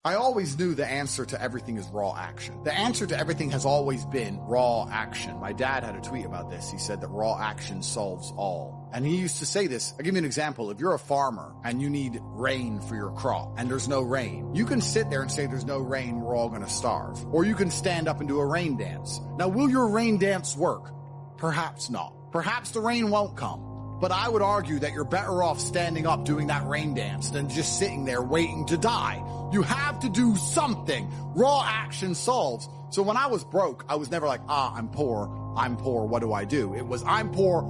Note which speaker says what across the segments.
Speaker 1: I always knew the answer to everything is raw action. The answer to everything has always been raw action. My dad had a tweet about this. He said that raw action solves all. And he used to say this. I'll give you an example. If you're a farmer and you need rain for your crop and there's no rain, you can sit there and say there's no rain, we're all going to starve. Or you can stand up and do a rain dance. Now, will your rain dance work? Perhaps not. Perhaps the rain won't come. But I would argue that you're better off standing up doing that rain dance than just sitting there waiting to die. You have to do something. Raw action solves. So when I was broke, I was never like, I'm poor, what do I do? It was, I'm poor,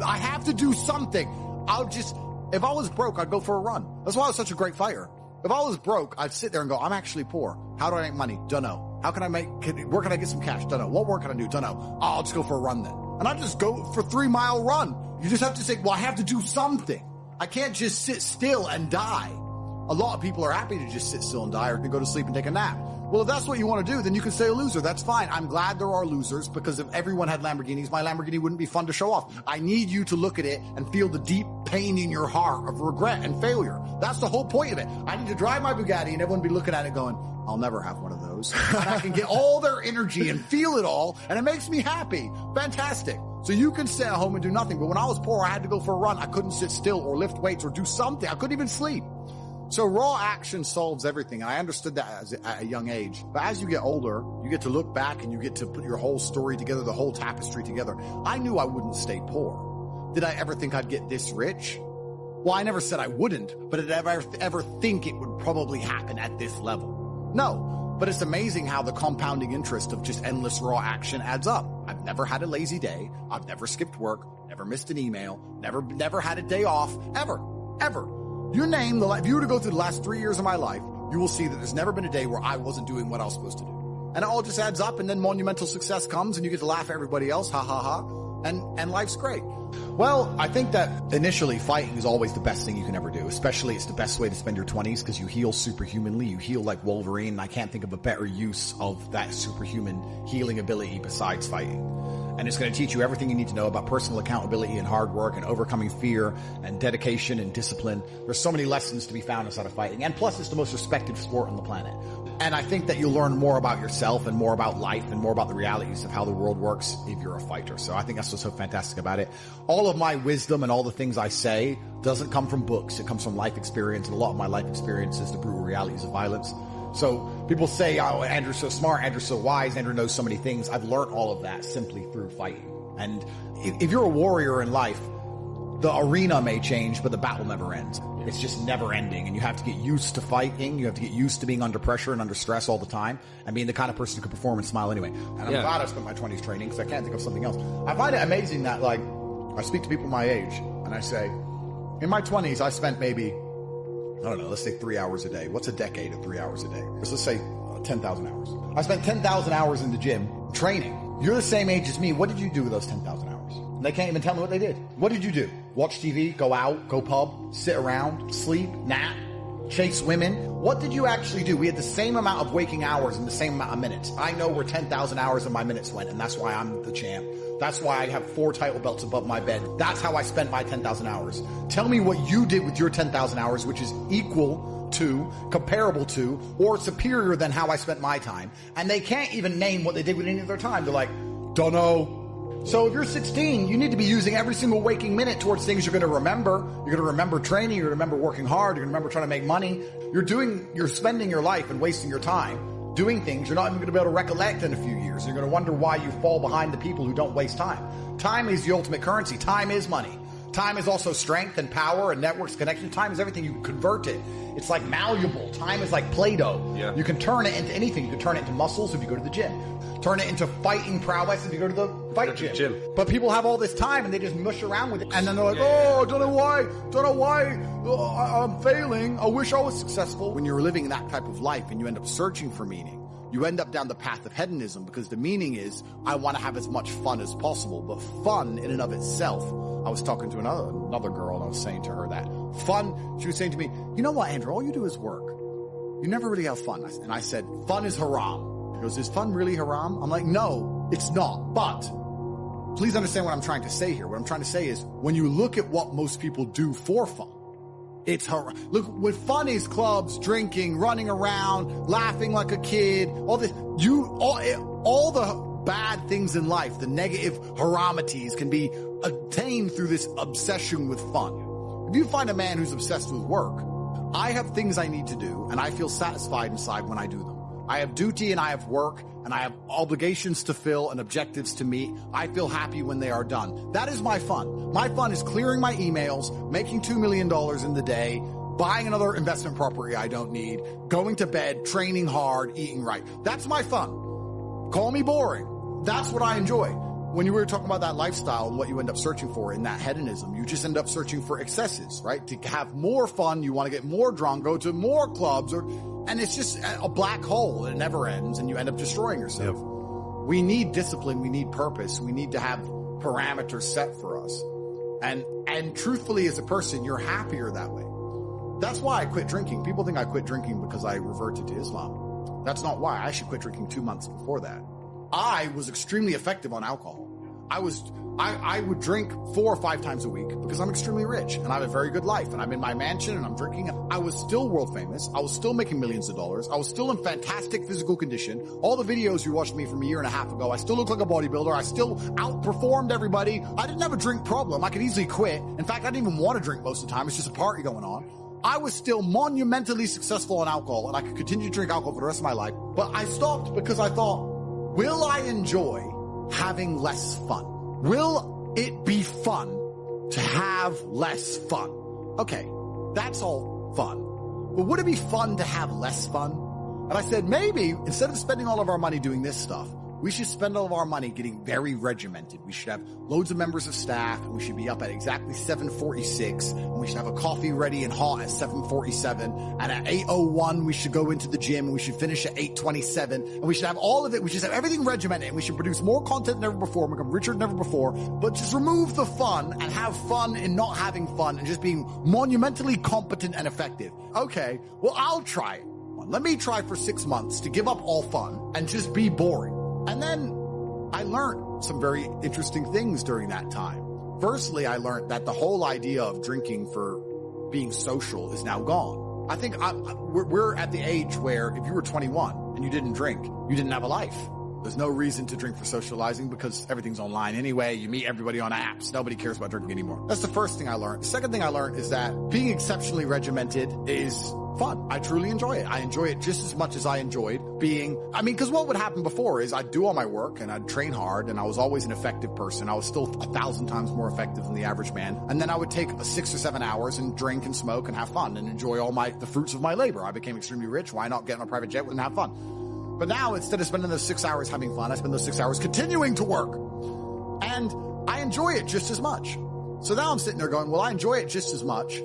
Speaker 1: I have to do something. If I was broke, I'd go for a run. That's why I was such a great fighter. If I was broke, I'd sit there and go, I'm actually poor. How do I make money? Dunno. Where can I get some cash? Dunno. What work can I do? Dunno. I'll just go for a run then. And I just go for a 3-mile run. You just have to say, well, I have to do something. I can't just sit still and die. A lot of people are happy to just sit still and die or can go to sleep and take a nap. Well, if that's what you want to do, then you can stay a loser. That's fine. I'm glad there are losers because if everyone had Lamborghinis, my Lamborghini wouldn't be fun to show off. I need you to look at it and feel the deep pain in your heart of regret and failure. That's the whole point of it. I need to drive my Bugatti and everyone be looking at it going, I'll never have one of those. And I can get all their energy and feel it all, and it makes me happy. Fantastic. So you can stay at home and do nothing. But when I was poor, I had to go for a run. I couldn't sit still or lift weights or do something. I couldn't even sleep. So raw action solves everything. And I understood that at a young age. But as you get older, you get to look back and you get to put your whole story together, the whole tapestry together. I knew I wouldn't stay poor. Did I ever think I'd get this rich? Well, I never said I wouldn't, but did I ever think it would probably happen at this level? No. But it's amazing how the compounding interest of just endless raw action adds up. I've never had a lazy day. I've never skipped work, never missed an email, never had a day off, ever. You name if you were to go through the last 3 years of my life, you will see that there's never been a day where I wasn't doing what I was supposed to do. And it all just adds up, and then monumental success comes and you get to laugh at everybody else, ha ha ha, and life's great. Well, I think that initially fighting is always the best thing you can ever do. Especially it's the best way to spend your 20s because you heal superhumanly. You heal like Wolverine. I can't think of a better use of that superhuman healing ability besides fighting. And it's going to teach you everything you need to know about personal accountability and hard work and overcoming fear and dedication and discipline. There's so many lessons to be found inside of fighting. And plus, it's the most respected sport on the planet. And I think that you'll learn more about yourself and more about life and more about the realities of how the world works if you're a fighter. So I think that's what's so fantastic about it. All of my wisdom and all the things I say doesn't come from books. It comes from life experience. And a lot of my life experience is the brutal realities of violence. So people say, oh, Andrew's so smart, Andrew's so wise, Andrew knows so many things. I've learned all of that simply through fighting. And if you're a warrior in life, the arena may change, but the battle never ends. It's just never ending. And you have to get used to fighting. You have to get used to being under pressure and under stress all the time and being the kind of person who can perform and smile anyway. And I'm glad I spent my 20s training because I can't think of something else. I find it amazing that like I speak to people my age and I say, in my 20s, I spent maybe, I don't know, let's say 3 hours a day. What's a decade of 3 hours a day? Let's say 10,000 hours. I spent 10,000 hours in the gym training. You're the same age as me. What did you do with those 10,000 hours? And they can't even tell me what they did. What did you do? Watch TV, go out, go pub, sit around, sleep, nap, chase women. What did you actually do? We had the same amount of waking hours and the same amount of minutes. I know where 10,000 hours of my minutes went, and that's why I'm the champ. That's why I have 4 title belts above my bed. That's how I spent my 10,000 hours. Tell me what you did with your 10,000 hours, which is equal to, comparable to, or superior than how I spent my time. And they can't even name what they did with any of their time. They're like, don't know. So if you're 16, you need to be using every single waking minute towards things you're going to remember. You're going to remember training. You're going to remember working hard. You're going to remember trying to make money. You're spending your life and wasting your time doing things you're not even going to be able to recollect in a few years. You're going to wonder why you fall behind the people who don't waste time. Time is the ultimate currency. Time is money. Time is also strength and power and networks, connection. Time is everything. You can convert it. It's like malleable. Time is like Play-Doh. Yeah. You can turn it into anything. You can turn it into muscles if you go to the gym. Turn it into fighting prowess if you go to the fight gym. But people have all this time and they just mush around with it. And then they're like, oh, don't know why I'm failing. I wish I was successful. When you're living that type of life and you end up searching for meaning, you end up down the path of hedonism because the meaning is I want to have as much fun as possible. But fun in and of itself, I was talking to another girl and I was saying to her that fun, she was saying to me, you know what, Andrew, all you do is work. You never really have fun. And I said, fun is haram. She goes, is fun really haram? I'm like, no, it's not. But please understand what I'm trying to say here. What I'm trying to say is when you look at what most people do for fun, Look, what fun is clubs, drinking, running around, laughing like a kid, all the bad things in life, the negative haramities can be attained through this obsession with fun. If you find a man who's obsessed with work, I have things I need to do and I feel satisfied inside when I do them. I have duty and I have work and I have obligations to fill and objectives to meet. I feel happy when they are done. That is my fun. My fun is clearing my emails, making $2 million in the day, buying another investment property I don't need, going to bed, training hard, eating right. That's my fun. Call me boring. That's what I enjoy. When you were talking about that lifestyle and what you end up searching for in that hedonism, you just end up searching for excesses, right? To have more fun, you want to get more drunk, go to more clubs, and it's just a black hole. It never ends, and you end up destroying yourself. Yep. We need discipline. We need purpose. We need to have parameters set for us. And truthfully, as a person, you're happier that way. That's why I quit drinking. People think I quit drinking because I reverted to Islam. That's not why. I actually quit drinking 2 months before that. I was extremely effective on alcohol. I would drink 4 or 5 times a week because I'm extremely rich and I have a very good life and I'm in my mansion and I'm drinking. I was still world famous. I was still making millions of dollars. I was still in fantastic physical condition. All the videos you watched me from a year and a half ago, I still look like a bodybuilder. I still outperformed everybody. I didn't have a drink problem. I could easily quit. In fact, I didn't even want to drink most of the time. It's just a party going on. I was still monumentally successful on alcohol and I could continue to drink alcohol for the rest of my life. But I stopped because I thought, will I enjoy having less fun? Will it be fun to have less fun? Okay, that's all fun. But would it be fun to have less fun? And I said, maybe instead of spending all of our money doing this stuff, we should spend all of our money getting very regimented. We should have loads of members of staff. And we should be up at exactly 7:46. And we should have a coffee ready and hot at 7:47. And at 8:01, we should go into the gym. And we should finish at 8:27. And we should have all of it. We should have everything regimented. And we should produce more content than ever before. And become richer than ever before. But just remove the fun and have fun in not having fun and just being monumentally competent and effective. Okay, well, I'll try it. Let me try for 6 months to give up all fun and just be boring. And then I learned some very interesting things during that time. Firstly, I learned that the whole idea of drinking for being social is now gone. I think we're at the age where if you were 21 and you didn't drink, you didn't have a life. There's no reason to drink for socializing because everything's online anyway. You meet everybody on apps. Nobody cares about drinking anymore. That's the first thing I learned. The second thing I learned is that being exceptionally regimented is fun. I truly enjoy it. I enjoy it just as much as I enjoyed because what would happen before is I'd do all my work and I'd train hard and I was always an effective person. I was still 1,000 times more effective than the average man. And then I would take 6 or 7 hours and drink and smoke and have fun and enjoy the fruits of my labor. I became extremely rich. Why not get on a private jet and have fun? But now, instead of spending those 6 hours having fun, I spend those 6 hours continuing to work. And I enjoy it just as much. So now I'm sitting there going, well, I enjoy it just as much,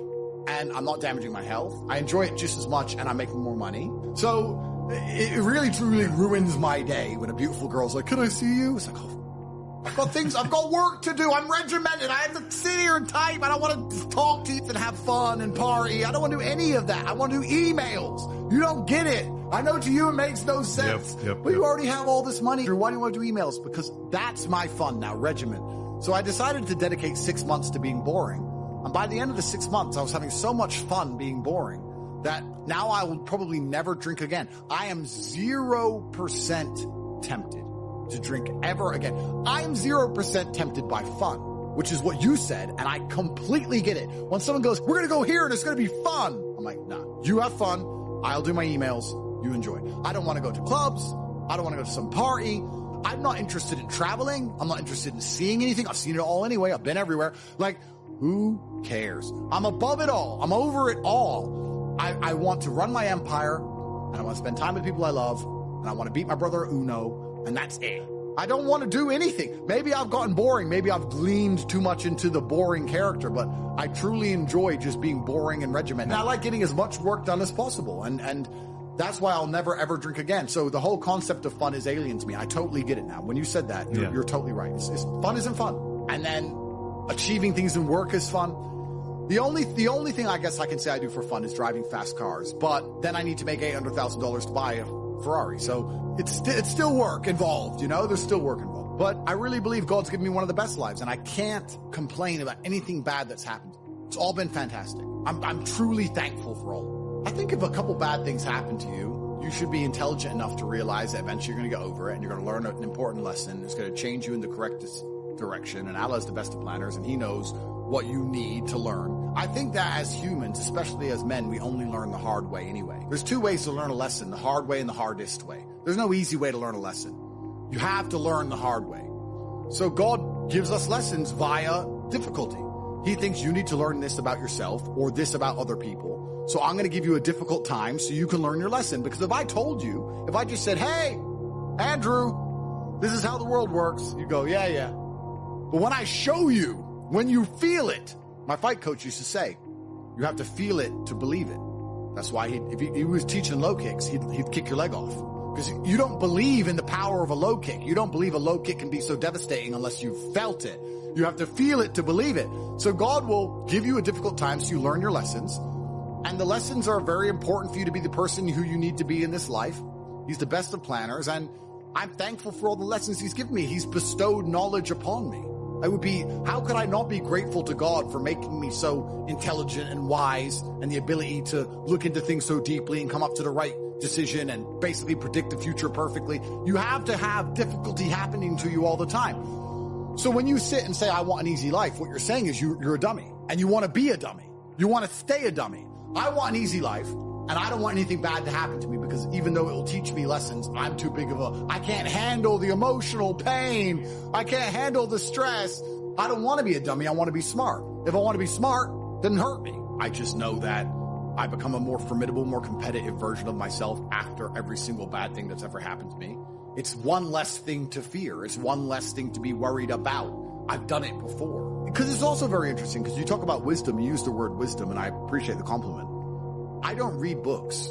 Speaker 1: and I'm not damaging my health. I enjoy it just as much, and I'm making more money. So it really, truly ruins my day when a beautiful girl's like, can I see you? It's like, oh, I've got work to do. I'm regimented. I have to sit here and type. I don't want to talk to you and have fun and party. I don't want to do any of that. I want to do emails. You don't get it. I know to you it makes no sense. But you already have all this money. Why do you want to do emails? Because that's my fun now, regiment. So I decided to dedicate 6 months to being boring. And by the end of the 6 months, I was having so much fun being boring that now I will probably never drink again. I am 0% tempted to drink ever again. I am 0% tempted by fun, which is what you said, and I completely get it. When someone goes, we're going to go here and it's going to be fun. I'm like, nah, you have fun. I'll do my emails. You enjoy. I don't want to go to clubs. I don't want to go to some party. I'm not interested in traveling. I'm not interested in seeing anything. I've seen it all anyway. I've been everywhere. Like, who cares? I'm above it all. I'm over it all. I want to run my empire, and I want to spend time with people I love, and I want to beat my brother at Uno, and that's it. I don't want to do anything. Maybe I've gotten boring. Maybe I've gleaned too much into the boring character, but I truly enjoy just being boring and regimented. And I like getting as much work done as possible, and that's why I'll never, ever drink again. So the whole concept of fun is alien to me. I totally get it now. When you said that, you're totally right. Fun isn't fun. And then achieving things in work is fun. The only thing I guess I can say I do for fun is driving fast cars. But then I need to make $800,000 to buy a Ferrari. So it's still work involved, there's still work involved. But I really believe God's given me one of the best lives, and I can't complain about anything bad that's happened. It's all been fantastic. I'm truly thankful for all. I think if a couple bad things happen to you, you should be intelligent enough to realize that eventually you're going to get over it and you're going to learn an important lesson. It's going to change you in the correct direction. And Allah is the best of planners, and he knows what you need to learn. I think that as humans, especially as men, we only learn the hard way anyway. There's two ways to learn a lesson, the hard way and the hardest way. There's no easy way to learn a lesson. You have to learn the hard way. So God gives us lessons via difficulty. He thinks you need to learn this about yourself or this about other people. So I'm going to give you a difficult time so you can learn your lesson. Because if I told you, if I just said, hey, Andrew, this is how the world works, you go, yeah. But when I show you, when you feel it, my fight coach used to say, you have to feel it to believe it. That's why if he was teaching low kicks, he'd kick your leg off. Because you don't believe in the power of a low kick. You don't believe a low kick can be so devastating unless you felt it. You have to feel it to believe it. So God will give you a difficult time so you learn your lessons. And the lessons are very important for you to be the person who you need to be in this life. He's the best of planners. And I'm thankful for all the lessons he's given me. He's bestowed knowledge upon me. How could I not be grateful to God for making me so intelligent and wise and the ability to look into things so deeply and come up to the right decision and basically predict the future perfectly? You have to have difficulty happening to you all the time. So when you sit and say, I want an easy life, what you're saying is you're a dummy and you want to be a dummy. You want to stay a dummy. I want an easy life and I don't want anything bad to happen to me because even though it will teach me lessons, I'm too big of I can't handle the emotional pain. I can't handle the stress. I don't want to be a dummy. I want to be smart. If I want to be smart, then hurt me. I just know that I become a more formidable, more competitive version of myself after every single bad thing that's ever happened to me. It's one less thing to fear. It's one less thing to be worried about. I've done it before. Because it's also very interesting because you talk about wisdom, you use the word wisdom, and I appreciate the compliment. I don't read books.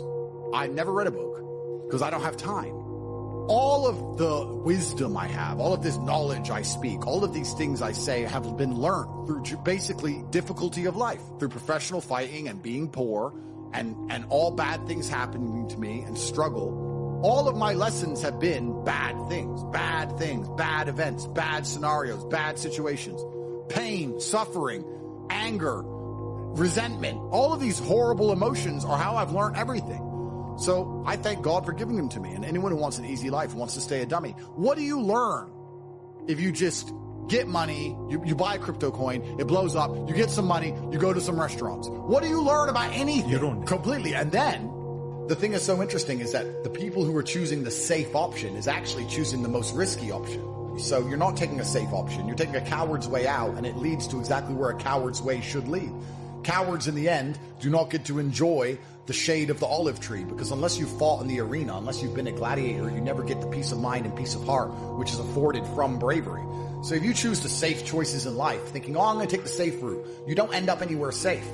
Speaker 1: I never read a book because I don't have time. All of the wisdom I have, all of this knowledge I speak, all of these things I say have been learned through basically difficulty of life, through professional fighting and being poor and all bad things happening to me and struggle. All of my lessons have been bad things, bad events, bad scenarios, bad situations, pain, suffering, anger, resentment. All of these horrible emotions are how I've learned everything. So I thank God for giving them to me. And anyone who wants an easy life wants to stay a dummy. What do you learn if you just get money, you buy a crypto coin, it blows up, you get some money, you go to some restaurants? What do you learn about anything?
Speaker 2: You don't.
Speaker 1: Completely. And then the thing that's so interesting is that the people who are choosing the safe option is actually choosing the most risky option. So you're not taking a safe option. You're taking a coward's way out, and it leads to exactly where a coward's way should lead. Cowards in the end do not get to enjoy the shade of the olive tree because unless you fought in the arena, unless you've been a gladiator, you never get the peace of mind and peace of heart, which is afforded from bravery. So if you choose the safe choices in life, thinking, I'm going to take the safe route, you don't end up anywhere safe.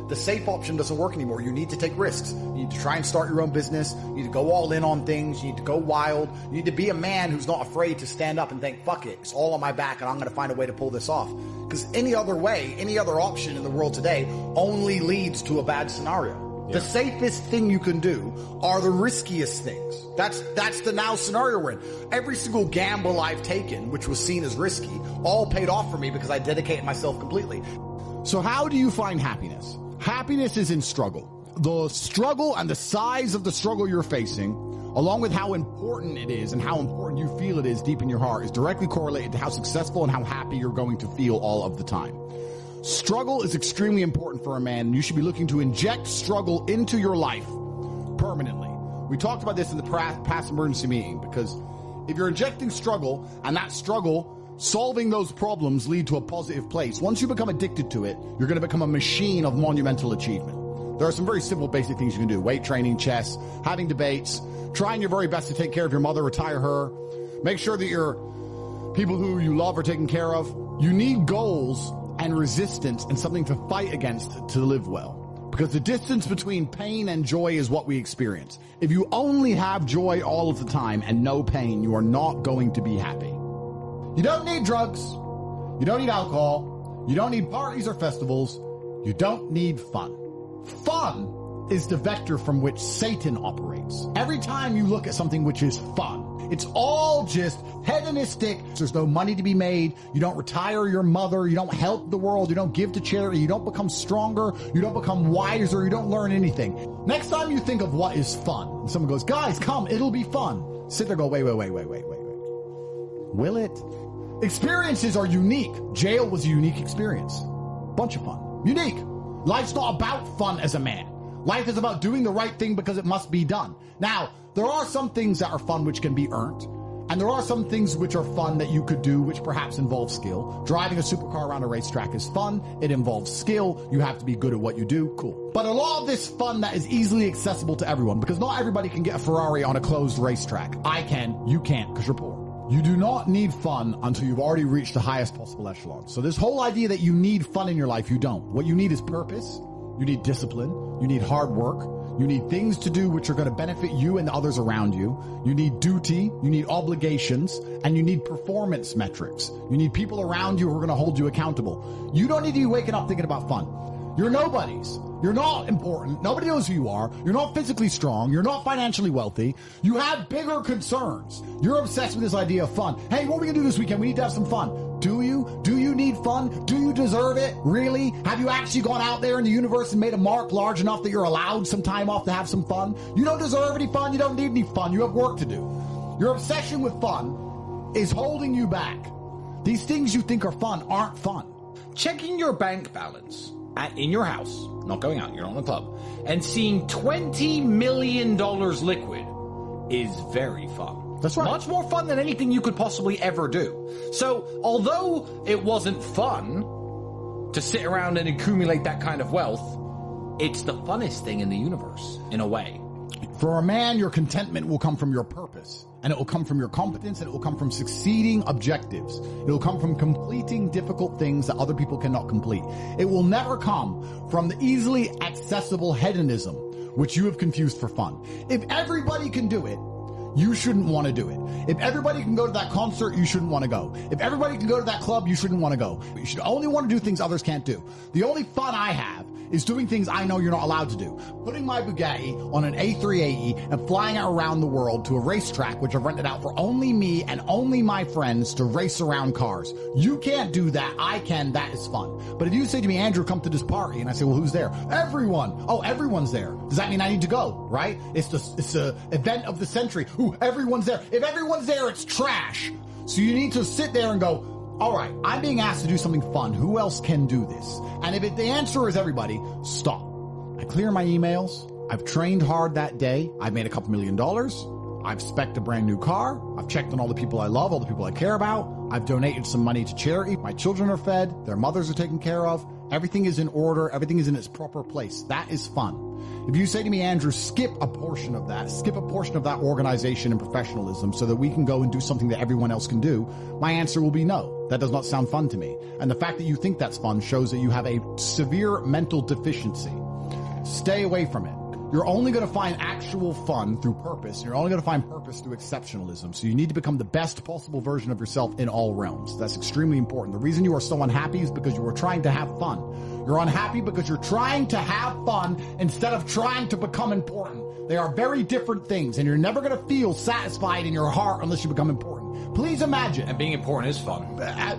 Speaker 1: The safe option doesn't work anymore. You need to take risks. You need to try and start your own business. You need to go all in on things. You need to go wild. You need to be a man who's not afraid to stand up and think, fuck it, it's all on my back and I'm going to find a way to pull this off. Because any other way, any other option in the world today only leads to a bad scenario. Yeah. The safest thing you can do are the riskiest things. That's the now scenario we're in. Every single gamble I've taken, which was seen as risky, all paid off for me because I dedicated myself completely. So how do you find happiness? Happiness is in struggle. The struggle and the size of the struggle you're facing, along with how important it is and how important you feel it is deep in your heart, is directly correlated to how successful and how happy you're going to feel all of the time. Struggle is extremely important for a man, and you should be looking to inject struggle into your life permanently. We talked about this in the past emergency meeting, because if you're injecting struggle and that struggle solving those problems lead to a positive place, once you become addicted to it, you're going to become a machine of monumental achievement. There are some very simple basic things you can do: weight training, chess, having debates, trying your very best to take care of your mother, retire her, make sure that your people who you love are taken care of. You need goals and resistance and something to fight against to live well, because the distance between pain and joy is what we experience. If you only have joy all of the time and no pain, you are not going to be happy. You don't need drugs. You don't need alcohol. You don't need parties or festivals. You don't need fun. Fun is the vector from which Satan operates. Every time you look at something which is fun, it's all just hedonistic. There's no money to be made. You don't retire your mother. You don't help the world. You don't give to charity. You don't become stronger. You don't become wiser. You don't learn anything. Next time you think of what is fun, and someone goes, guys, come, it'll be fun. Sit there, go, wait. Will it? Experiences are unique. Jail was a unique experience. Bunch of fun. Unique. Life's not about fun as a man. Life is about doing the right thing because it must be done. Now, there are some things that are fun which can be earned. And there are some things which are fun that you could do which perhaps involve skill. Driving a supercar around a racetrack is fun. It involves skill. You have to be good at what you do. Cool. But a lot of this fun that is easily accessible to everyone, because not everybody can get a Ferrari on a closed racetrack. I can. You can't because you're poor. You do not need fun until you've already reached the highest possible echelon. So this whole idea that you need fun in your life, you don't. What you need is purpose. You need discipline. You need hard work. You need things to do which are going to benefit you and the others around you. You need duty. You need obligations. And you need performance metrics. You need people around you who are going to hold you accountable. You don't need to be waking up thinking about fun. You're nobodies. You're not important. Nobody knows who you are. You're not physically strong. You're not financially wealthy. You have bigger concerns. You're obsessed with this idea of fun. Hey, what are we going to do this weekend? We need to have some fun. Do you? Do you need fun? Do you deserve it? Really? Have you actually gone out there in the universe and made a mark large enough that you're allowed some time off to have some fun? You don't deserve any fun. You don't need any fun. You have work to do. Your obsession with fun is holding you back. These things you think are fun aren't fun.
Speaker 2: Checking your bank balance in your house, not going out, you're not in the club, and seeing $20 million liquid is very fun.
Speaker 1: That's right.
Speaker 2: Much more fun than anything you could possibly ever do. So, although it wasn't fun to sit around and accumulate that kind of wealth, it's the funnest thing in the universe, in a way.
Speaker 1: For a man, your contentment will come from your purpose, and it will come from your competence, and it will come from succeeding objectives. It will come from completing difficult things that other people cannot complete. It will never come from the easily accessible hedonism, which you have confused for fun. If everybody can do it, you shouldn't want to do it. If everybody can go to that concert, you shouldn't want to go. If everybody can go to that club, you shouldn't want to go. You should only want to do things others can't do. The only fun I have is doing things I know you're not allowed to do. Putting my Bugatti on an A380 and flying it around the world to a racetrack which I've rented out for only me and only my friends to race around cars. You can't do that. I can. That is fun. But if you say to me, Andrew, come to this party, and I say, well, who's there? Everyone. Oh, everyone's there. Does that mean I need to go? Right? It's the event of the century. Ooh, everyone's there. If everyone's there, it's trash. So you need to sit there and go, all right, I'm being asked to do something fun. Who else can do this? And if the answer is everybody, stop. I clear my emails. I've trained hard that day. I've made a couple $1 million. I've spec'd a brand new car. I've checked on all the people I love, all the people I care about. I've donated some money to charity. My children are fed. Their mothers are taken care of. Everything is in order. Everything is in its proper place. That is fun. If you say to me, Andrew, skip a portion of that organization and professionalism so that we can go and do something that everyone else can do, my answer will be no. That does not sound fun to me. And the fact that you think that's fun shows that you have a severe mental deficiency. Stay away from it. You're only going to find actual fun through purpose. You're only going to find purpose through exceptionalism. So you need to become the best possible version of yourself in all realms. That's extremely important. The reason you are so unhappy is because you are trying to have fun. You're unhappy because you're trying to have fun instead of trying to become important. They are very different things, and you're never going to feel satisfied in your heart unless you become important. Please imagine.
Speaker 2: And being important is fun.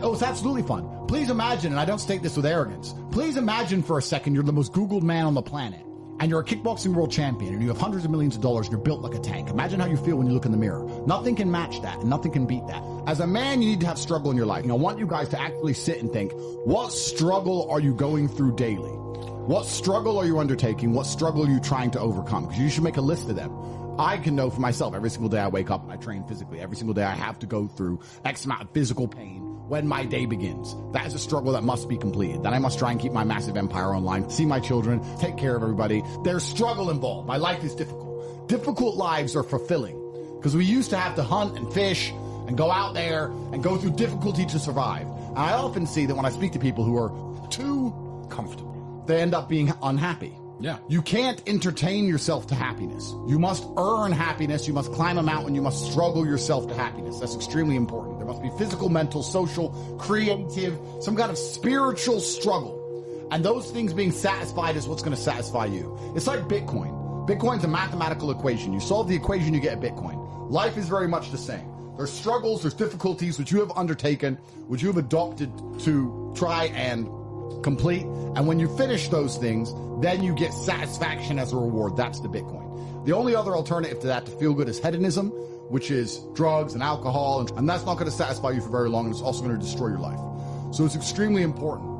Speaker 1: Oh, it's absolutely fun. Please imagine, and I don't state this with arrogance, please imagine for a second you're the most Googled man on the planet. And you're a kickboxing world champion, and you have hundreds of millions of dollars, and you're built like a tank. Imagine how you feel when you look in the mirror. Nothing can match that, and nothing can beat that. As a man, you need to have struggle in your life. And I want you guys to actually sit and think, what struggle are you going through daily? What struggle are you undertaking? What struggle are you trying to overcome? Because you should make a list of them. I can know for myself, every single day I wake up and I train physically. Every single day I have to go through X amount of physical pain when my day begins. That is a struggle that must be completed. Then I must try and keep my massive empire online, see my children, take care of everybody. There's struggle involved. My life is difficult. Difficult lives are fulfilling because we used to have to hunt and fish and go out there and go through difficulty to survive. And I often see that when I speak to people who are too comfortable, they end up being unhappy.
Speaker 2: Yeah.
Speaker 1: You can't entertain yourself to happiness. You must earn happiness. You must climb a mountain. You must struggle yourself to happiness. That's extremely important. There must be physical, mental, social, creative, some kind of spiritual struggle. And those things being satisfied is what's going to satisfy you. It's like Bitcoin. Bitcoin's a mathematical equation. You solve the equation, you get a Bitcoin. Life is very much the same. There's struggles, there's difficulties which you have undertaken, which you have adopted to try and complete. And when you finish those things, then you get satisfaction as a reward. That's the Bitcoin. The only other alternative to that to feel good is hedonism, which is drugs and alcohol. And that's not going to satisfy you for very long. And it's also going to destroy your life. So it's extremely important.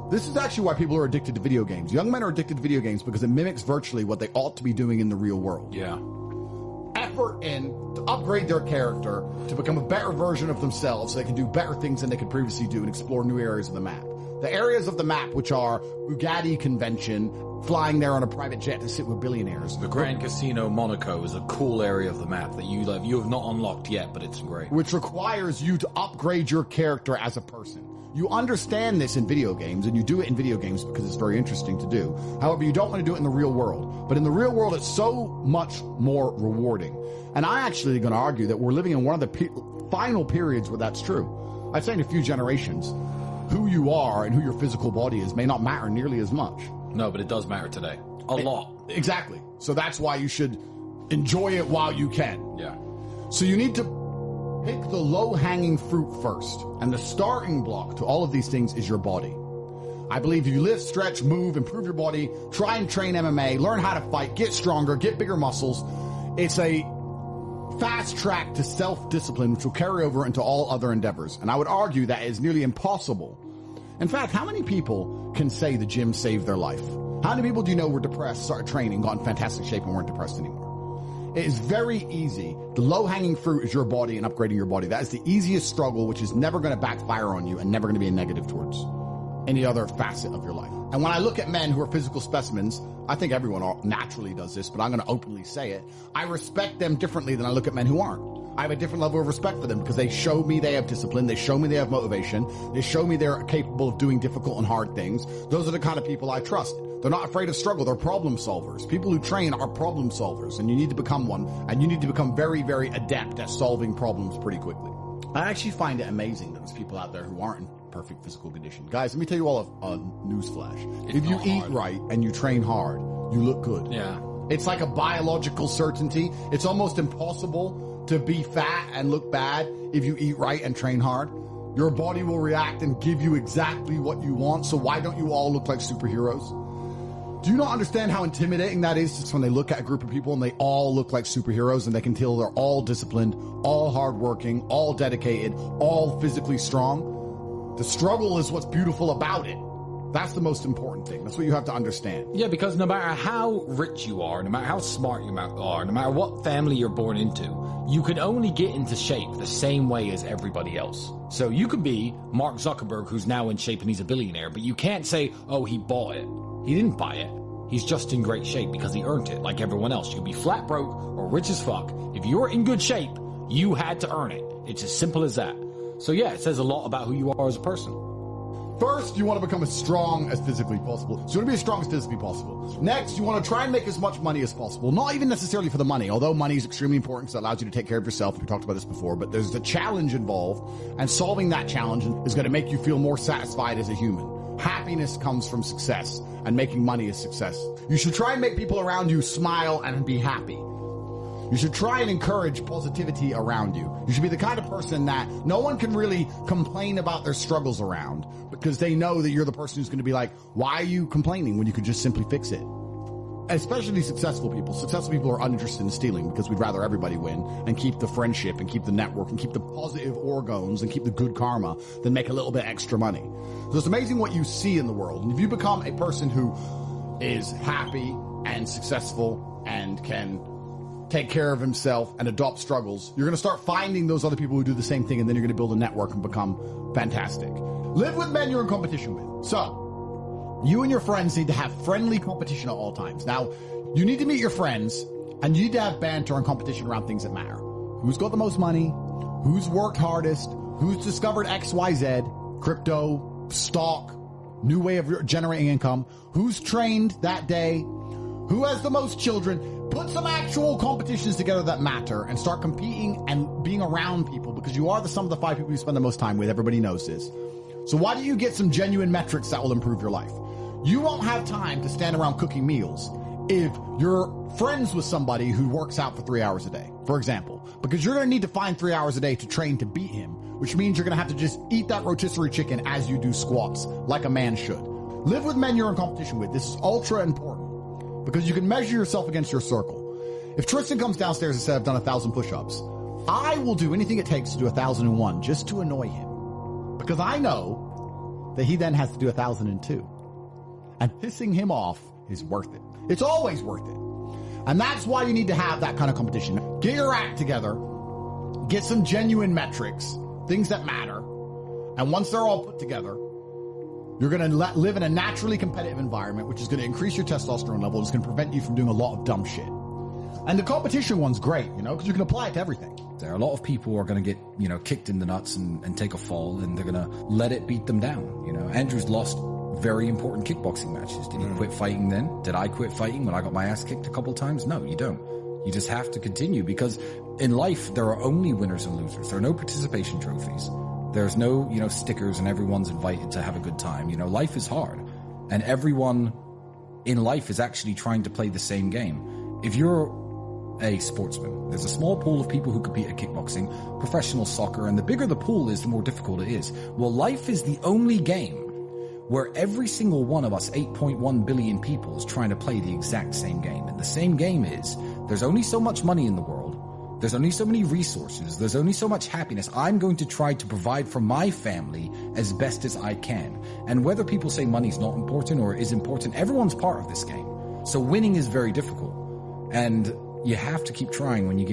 Speaker 1: This is actually why people are addicted to video games. Young men are addicted to video games because it mimics virtually what they ought to be doing in the real world.
Speaker 2: Yeah.
Speaker 1: Effort in to upgrade their character, to become a better version of themselves so they can do better things than they could previously do and explore new areas of the map. The areas of the map which are Bugatti convention, flying there on a private jet to sit with billionaires.
Speaker 2: The Grand Casino Monaco is a cool area of the map that you have not unlocked yet, but it's great.
Speaker 1: Which requires you to upgrade your character as a person. You understand this in video games, and you do it in video games because it's very interesting to do. However, you don't want to do it in the real world. But in the real world, it's so much more rewarding. And I actually going to argue that we're living in one of the final periods where that's true. I'd say in a few generations, who you are and who your physical body is may not matter nearly as much.
Speaker 2: No, but it does matter today. A lot.
Speaker 1: Exactly. So that's why you should enjoy it while you can.
Speaker 2: Yeah.
Speaker 1: So you need to pick the low-hanging fruit first. And the starting block to all of these things is your body. I believe if you lift, stretch, move, improve your body, try and train MMA, learn how to fight, get stronger, get bigger muscles, it's a fast track to self-discipline, which will carry over into all other endeavors. And I would argue that is nearly impossible. In fact, how many people can say the gym saved their life? How many people do you know were depressed, started training, got in fantastic shape, and weren't depressed anymore? It is very easy. The low-hanging fruit is your body and upgrading your body. That is the easiest struggle, which is never going to backfire on you and never going to be a negative towards any other facet of your life. And when I look at men who are physical specimens, I think everyone naturally does this, but I'm going to openly say it. I respect them differently than I look at men who aren't. I have a different level of respect for them because they show me they have discipline. They show me they have motivation. They show me they're capable of doing difficult and hard things. Those are the kind of people I trust. They're not afraid of struggle. They're problem solvers. People who train are problem solvers, and you need to become one. And you need to become very, very adept at solving problems pretty quickly. I actually find it amazing that there's people out there who aren't in perfect physical condition. Guys, let me tell you all a newsflash. If you eat right and you train hard, you look good.
Speaker 2: Yeah.
Speaker 1: It's like a biological certainty. It's almost impossible to be fat and look bad if you eat right and train hard. Your body will react and give you exactly what you want. So why don't you all look like superheroes? Do you not understand how intimidating that is just when they look at a group of people and they all look like superheroes and they can tell they're all disciplined, all hardworking, all dedicated, all physically strong? The struggle is what's beautiful about it. That's the most important thing. That's what you have to understand.
Speaker 2: Yeah, because no matter how rich you are, no matter how smart you are, no matter what family you're born into, you can only get into shape the same way as everybody else. So you could be Mark Zuckerberg, who's now in shape and he's a billionaire, but you can't say, oh, he bought it. He didn't buy it. He's just in great shape because he earned it like everyone else. You could be flat broke or rich as fuck. If you're in good shape, you had to earn it. It's as simple as that. So yeah, it says a lot about who you are as a person.
Speaker 1: First, you want to become as strong as physically possible. So you want to be as strong as physically possible. Next, you want to try and make as much money as possible. Not even necessarily for the money, although money is extremely important because it allows you to take care of yourself. We talked about this before, but there's a challenge involved, and solving that challenge is going to make you feel more satisfied as a human. Happiness comes from success, and making money is success. You should try and make people around you smile and be happy. You should try and encourage positivity around you. You should be the kind of person that no one can really complain about their struggles around because they know that you're the person who's going to be like, why are you complaining when you could just simply fix it? Especially successful people. Successful people are uninterested in stealing because we'd rather everybody win and keep the friendship and keep the network and keep the positive orgons and keep the good karma than make a little bit extra money. So it's amazing what you see in the world. And if you become a person who is happy and successful and can take care of himself and adopt struggles, you're going to start finding those other people who do the same thing, and then you're going to build a network and become fantastic. Live with men you're in competition with. So, you and your friends need to have friendly competition at all times. Now, you need to meet your friends, and you need to have banter and competition around things that matter. Who's got the most money? Who's worked hardest? Who's discovered XYZ? Crypto, stock, new way of generating income? Who's trained that day? Who has the most children? Put some actual competitions together that matter and start competing and being around people because you are the sum of the 5 people you spend the most time with. Everybody knows this. So why don't you get some genuine metrics that will improve your life? You won't have time to stand around cooking meals if you're friends with somebody who works out for 3 hours a day, for example, because you're going to need to find 3 hours a day to train to beat him, which means you're going to have to just eat that rotisserie chicken as you do squats, like a man should. Live with men you're in competition with. This is ultra important because you can measure yourself against your circle. If Tristan comes downstairs and says, I've done 1,000 push-ups, I will do anything it takes to do 1,001 just to annoy him, because I know that he then has to do 1,002. And pissing him off is worth it. It's always worth it. And that's why you need to have that kind of competition. Get your act together, get some genuine metrics, things that matter. And once they're all put together, you're going to live in a naturally competitive environment, which is going to increase your testosterone level. It's going to prevent you from doing a lot of dumb shit. And the competition one's great, because you can apply it to everything.
Speaker 2: There are a lot of people who are going to get, kicked in the nuts and take a fall, and they're going to let it beat them down. Andrew's lost very important kickboxing matches. Did he quit fighting then? Did I quit fighting when I got my ass kicked a couple of times? No, you don't. You just have to continue, because in life, there are only winners and losers. There are no participation trophies. There's no, stickers and everyone's invited to have a good time. Life is hard, and everyone in life is actually trying to play the same game. If you're a sportsman, there's a small pool of people who compete at kickboxing, professional soccer, and the bigger the pool is, the more difficult it is. Well, life is the only game where every single one of us 8.1 billion people is trying to play the exact same game. And the same game is, there's only so much money in the world. There's only so many resources. There's only so much happiness. I'm going to try to provide for my family as best as I can. And whether people say money's not important or is important, everyone's part of this game. So winning is very difficult. And you have to keep trying when you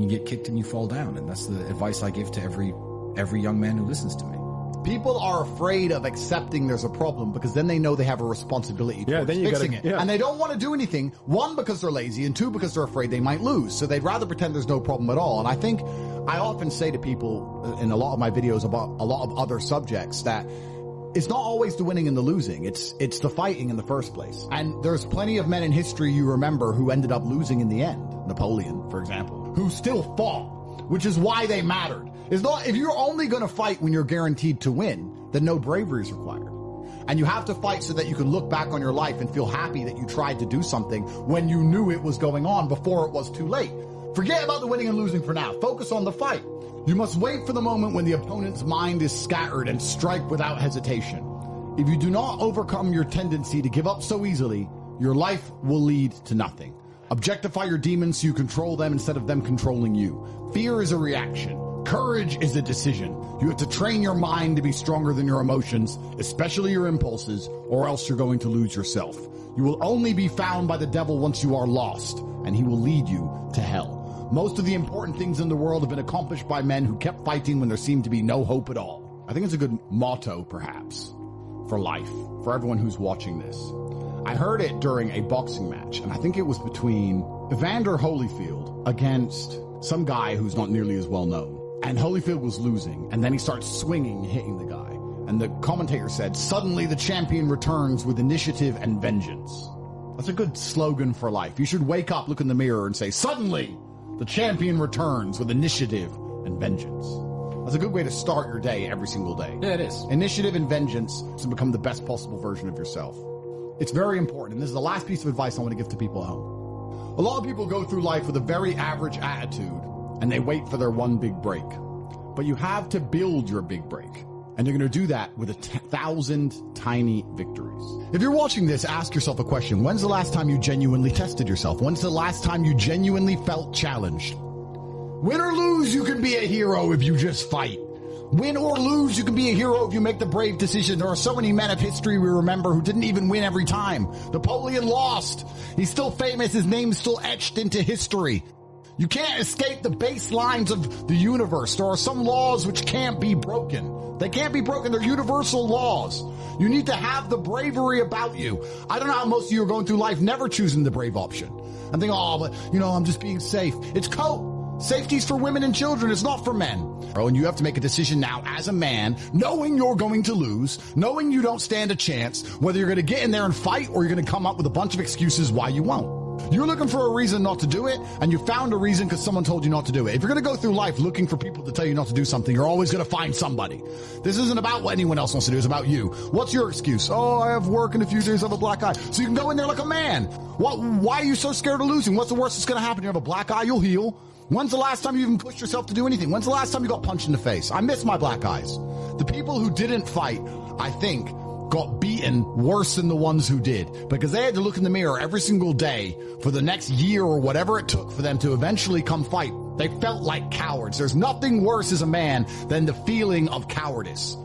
Speaker 2: get kicked and you fall down. And that's the advice I give to every young man who listens to me.
Speaker 1: People are afraid of accepting there's a problem because then they know they have a responsibility towards fixing it. Yeah. And they don't want to do anything, one, because they're lazy, and two, because they're afraid they might lose. So they'd rather pretend there's no problem at all. And I think I often say to people in a lot of my videos about a lot of other subjects that it's not always the winning and the losing. It's the fighting in the first place. And there's plenty of men in history you remember who ended up losing in the end. Napoleon, for example, who still fought, which is why they mattered. It's not, if you're only going to fight when you're guaranteed to win, then no bravery is required. And you have to fight so that you can look back on your life and feel happy that you tried to do something when you knew it was going on before it was too late. Forget about the winning and losing for now. Focus on the fight. You must wait for the moment when the opponent's mind is scattered and strike without hesitation. If you do not overcome your tendency to give up so easily, your life will lead to nothing. Objectify your demons so you control them instead of them controlling you. Fear is a reaction. Courage is a decision. You have to train your mind to be stronger than your emotions, especially your impulses, or else you're going to lose yourself. You will only be found by the devil once you are lost, and he will lead you to hell. Most of the important things in the world have been accomplished by men who kept fighting when there seemed to be no hope at all. I think it's a good motto, perhaps, for life, for everyone who's watching this. I heard it during a boxing match, and I think it was between Evander Holyfield against some guy who's not nearly as well known. And Holyfield was losing, and then he starts swinging, hitting the guy. And the commentator said, suddenly the champion returns with initiative and vengeance. That's a good slogan for life. You should wake up, look in the mirror, and say, suddenly the champion returns with initiative and vengeance. That's a good way to start your day every single day.
Speaker 2: Yeah, it is.
Speaker 1: Initiative and vengeance to become the best possible version of yourself. It's very important, and this is the last piece of advice I want to give to people at home. A lot of people go through life with a very average attitude, and they wait for their one big break. But you have to build your big break. And you're going to do that with 1,000 tiny victories. If you're watching this, ask yourself a question. When's the last time you genuinely tested yourself? When's the last time you genuinely felt challenged? Win or lose, you can be a hero if you just fight. Win or lose, you can be a hero if you make the brave decision. There are so many men of history we remember who didn't even win every time. Napoleon lost. He's still famous. His name's still etched into history. You can't escape the baselines of the universe. There are some laws which can't be broken. They can't be broken. They're universal laws. You need to have the bravery about you. I don't know how most of you are going through life never choosing the brave option. I'm thinking, I'm just being safe. It's cope. Safety's for women and children. It's not for men. And you have to make a decision now as a man, knowing you're going to lose, knowing you don't stand a chance, whether you're going to get in there and fight or you're going to come up with a bunch of excuses why you won't. You're looking for a reason not to do it, and you found a reason because someone told you not to do it. If you're going to go through life looking for people to tell you not to do something, you're always going to find somebody. This isn't about what anyone else wants to do. It's about you. What's your excuse? Oh, I have work in a few days. I have a black eye. So you can go in there like a man. Why are you so scared of losing? What's the worst that's going to happen? You have a black eye, you'll heal. When's the last time you even pushed yourself to do anything? When's the last time you got punched in the face? I miss my black eyes. The people who didn't fight, I think, got beaten worse than the ones who did, because they had to look in the mirror every single day for the next year or whatever it took for them to eventually come fight. They felt like cowards. There's nothing worse as a man than the feeling of cowardice.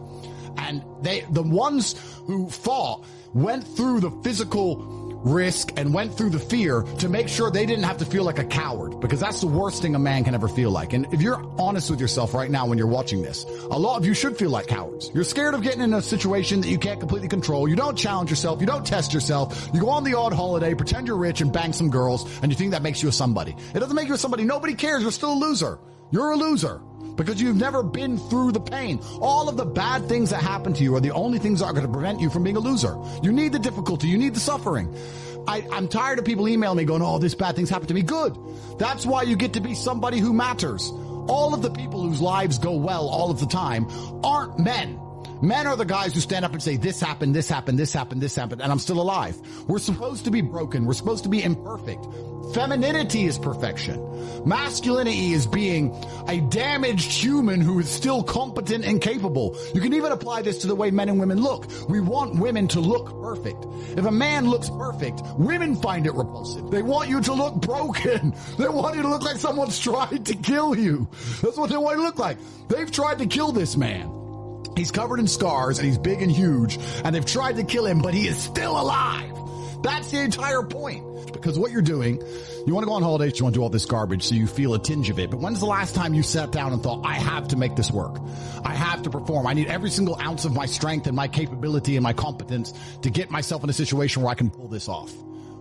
Speaker 1: And the ones who fought went through the physical risk and went through the fear to make sure they didn't have to feel like a coward, because that's the worst thing a man can ever feel like. And if you're honest with yourself right now when you're watching this, a lot of you should feel like cowards. You're scared of getting in a situation that you can't completely control. You don't challenge yourself. You don't test yourself. You go on the odd holiday, pretend you're rich and bang some girls, and you think that makes you a somebody. It doesn't make you a somebody. Nobody cares. You're still a loser. You're a loser because you've never been through the pain. All of the bad things that happen to you are the only things that are going to prevent you from being a loser. You need the difficulty. You need the suffering. I'm tired of people emailing me going, oh, this bad thing's happened to me. Good. That's why you get to be somebody who matters. All of the people whose lives go well all of the time aren't men. Men are the guys who stand up and say, this happened, this happened, this happened, this happened, and I'm still alive. We're supposed to be broken. We're supposed to be imperfect. Femininity is perfection. Masculinity is being a damaged human who is still competent and capable. You can even apply this to the way men and women look. We want women to look perfect. If a man looks perfect, women find it repulsive. They want you to look broken. They want you to look like someone's tried to kill you. That's what they want you to look like. They've tried to kill this man. He's covered in scars and he's big and huge, and they've tried to kill him, but he is still alive. That's the entire point. Because what you're doing, you want to go on holidays, you want to do all this garbage so you feel a tinge of it. But when's the last time you sat down and thought, I have to make this work? I have to perform. I need every single ounce of my strength and my capability and my competence to get myself in a situation where I can pull this off.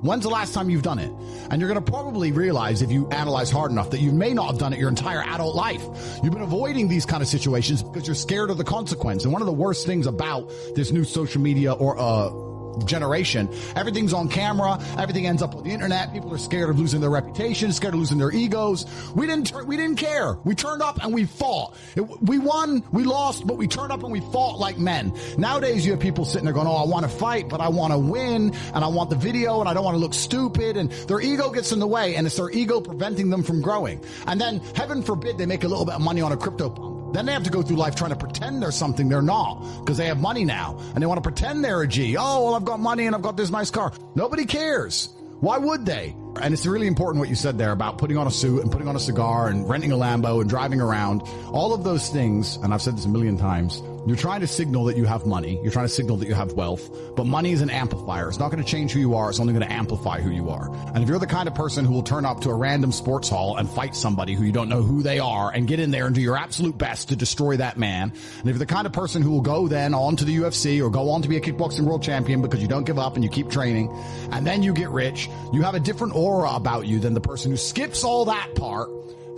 Speaker 1: When's the last time you've done it? And you're going to probably realize, if you analyze hard enough, that you may not have done it your entire adult life. You've been avoiding these kind of situations because you're scared of the consequence. And one of the worst things about this new social media or generation, everything's on camera, everything ends up on the internet. People are scared of losing their reputation, scared of losing their egos. We didn't care. We turned up and we fought. We won, we lost, but we turned up and we fought like men. Nowadays you have people sitting there going, oh, I want to fight, but I want to win, and I want the video, and I don't want to look stupid, and their ego gets in the way, and it's their ego preventing them from growing. And then, heaven forbid, they make a little bit of money on a crypto pump. Then they have to go through life trying to pretend they're something they're not, because they have money now and they want to pretend they're a G. Oh, well, I've got money and I've got this nice car. Nobody cares. Why would they? And it's really important what you said there about putting on a suit and putting on a cigar and renting a Lambo and driving around. All of those things, and I've said this a million times, you're trying to signal that you have money. You're trying to signal that you have wealth. But money is an amplifier. It's not going to change who you are. It's only going to amplify who you are. And if you're the kind of person who will turn up to a random sports hall and fight somebody who you don't know who they are and get in there and do your absolute best to destroy that man, and if you're the kind of person who will go then on to the UFC or go on to be a kickboxing world champion because you don't give up and you keep training, and then you get rich, you have a different aura about you than the person who skips all that part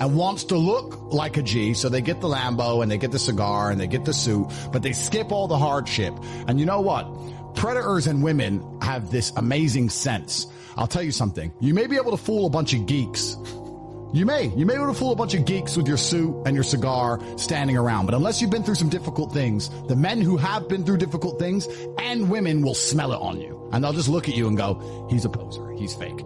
Speaker 1: and wants to look like a G, so they get the Lambo and they get the cigar and they get the suit, but they skip all the hardship. And you know what? Predators and women have this amazing sense. I'll tell you something. You may be able to fool a bunch of geeks. You may be able to fool a bunch of geeks with your suit and your cigar standing around. But unless you've been through some difficult things, the men who have been through difficult things and women will smell it on you. And they'll just look at you and go, he's a poser. He's fake.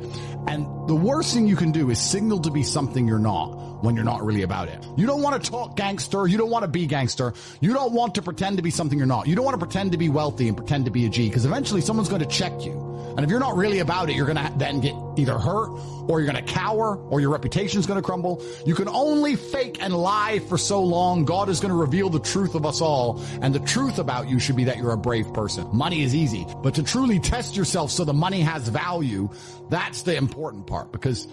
Speaker 1: And the worst thing you can do is signal to be something you're not when you're not really about it. You don't want to talk gangster. You don't want to be gangster. You don't want to pretend to be something you're not. You don't want to pretend to be wealthy and pretend to be a G, because eventually someone's going to check you. And if you're not really about it, you're going to then get either hurt or you're going to cower or your reputation's going to crumble. You can only fake and lie for so long. God is going to reveal the truth of us all. And the truth about you should be that you're a brave person. Money is easy, but to truly test yourself so the money has value, that's the important part, because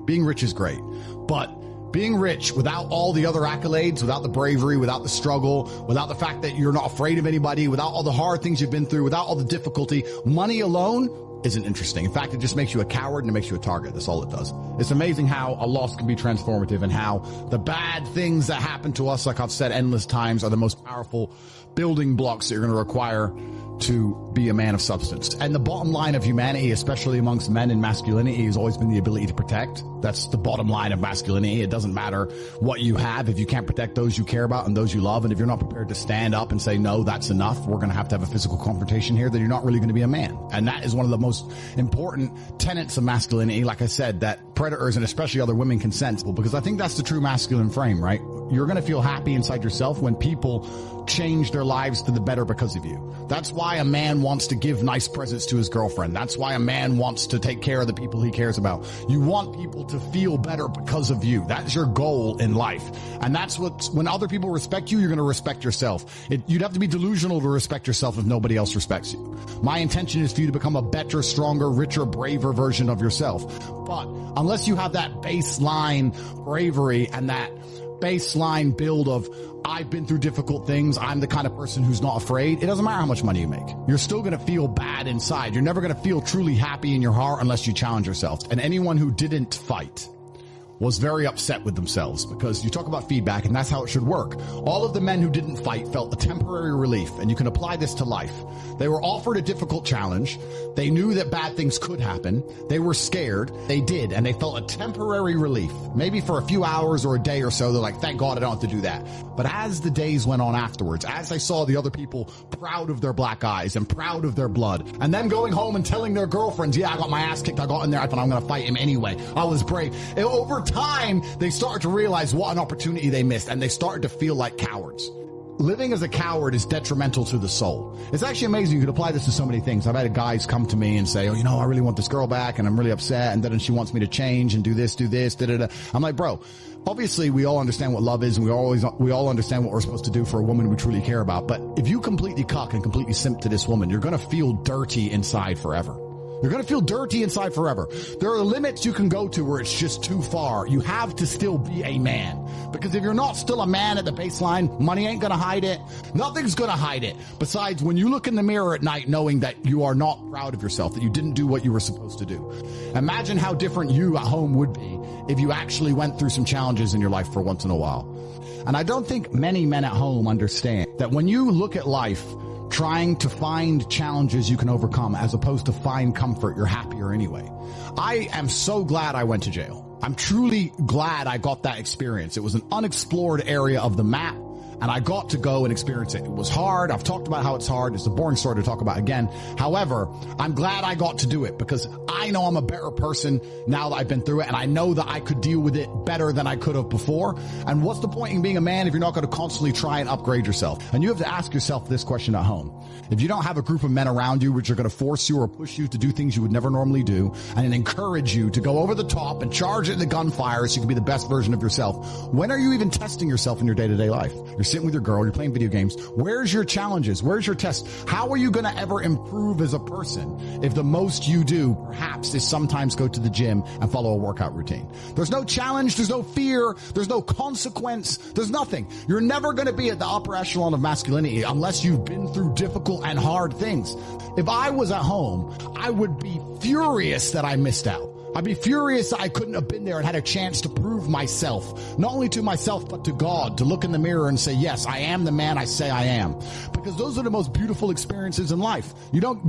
Speaker 1: being rich is great. But being rich without all the other accolades, without the bravery, without the struggle, without the fact that you're not afraid of anybody, without all the hard things you've been through, without all the difficulty, money alone isn't interesting. In fact, it just makes you a coward and it makes you a target. That's all it does. It's amazing how a loss can be transformative, and how the bad things that happen to us, like I've said endless times, are the most powerful building blocks that you're going to require to be a man of substance. And the bottom line of humanity, especially amongst men in masculinity, has always been the ability to protect. That's the bottom line of masculinity. It doesn't matter what you have if you can't protect those you care about and those you love. And if you're not prepared to stand up and say, no, that's enough, we're going to have a physical confrontation here, then you're not really going to be a man. And that is one of the most important tenets of masculinity, like I said, that predators and especially other women can sense. Because I think that's the true masculine frame, right? You're going to feel happy inside yourself when people change their lives to the better because of you. That's why a man wants to give nice presents to his girlfriend. That's why a man wants to take care of the people he cares about. You want people to feel better because of you. That's your goal in life. And that's when other people respect you, you're going to respect yourself. You'd have to be delusional to respect yourself if nobody else respects you. My intention is for you to become a better, stronger, richer, braver version of yourself. But unless you have that baseline bravery and that baseline build of, I've been through difficult things, I'm the kind of person who's not afraid, it doesn't matter how much money you make. You're still going to feel bad inside. You're never going to feel truly happy in your heart unless you challenge yourself. And anyone who didn't fight was very upset with themselves, because you talk about feedback and that's how it should work. All of the men who didn't fight felt a temporary relief, and you can apply this to life. They were offered a difficult challenge. They knew that bad things could happen. They were scared. They did, and they felt a temporary relief. Maybe for a few hours or a day or so, they're like, thank God I don't have to do that. But as the days went on afterwards, as they saw the other people proud of their black eyes and proud of their blood, and them going home and telling their girlfriends, yeah, I got my ass kicked, I got in there, I thought I'm going to fight him anyway, I was brave. Over time, they started to realize what an opportunity they missed, and they started to feel like cowards. Living as a coward is detrimental to the soul. It's actually amazing. You could apply this to so many things. I've had guys come to me and say, oh, I really want this girl back and I'm really upset, and then she wants me to change and do this, da-da-da. I'm like, bro, obviously we all understand what love is, and we all understand what we're supposed to do for a woman we truly care about. But if you completely cuck and completely simp to this woman, you're going to feel dirty inside forever. You're going to feel dirty inside forever. There are limits you can go to where it's just too far. You have to still be a man. Because if you're not still a man at the baseline, money ain't going to hide it. Nothing's going to hide it. Besides, when you look in the mirror at night knowing that you are not proud of yourself, that you didn't do what you were supposed to do. Imagine how different you at home would be if you actually went through some challenges in your life for once in a while. And I don't think many men at home understand that when you look at life trying to find challenges you can overcome as opposed to find comfort, you're happier anyway. I am so glad I went to jail. I'm truly glad I got that experience. It was an unexplored area of the map, and I got to go and experience it. It was hard. I've talked about how it's hard. It's a boring story to talk about again. However, I'm glad I got to do it because I know I'm a better person now that I've been through it, and I know that I could deal with it better than I could have before. And what's the point in being a man if you're not going to constantly try and upgrade yourself? And you have to ask yourself this question at home. If you don't have a group of men around you which are going to force you or push you to do things you would never normally do and encourage you to go over the top and charge it in the gunfire so you can be the best version of yourself, when are you even testing yourself in your day-to-day life? You're sitting with your girl, you're playing video games. Where's your challenges? Where's your test? How are you going to ever improve as a person if the most you do, perhaps, is sometimes go to the gym and follow a workout routine? There's no challenge, there's no fear, there's no consequence, there's nothing. You're never going to be at the upper echelon of masculinity unless you've been through difficult and hard things. If I was at home, I would be furious that I missed out. I'd be furious that I couldn't have been there and had a chance to prove myself, not only to myself, but to God, to look in the mirror and say, yes, I am the man I say I am. Because those are the most beautiful experiences in life.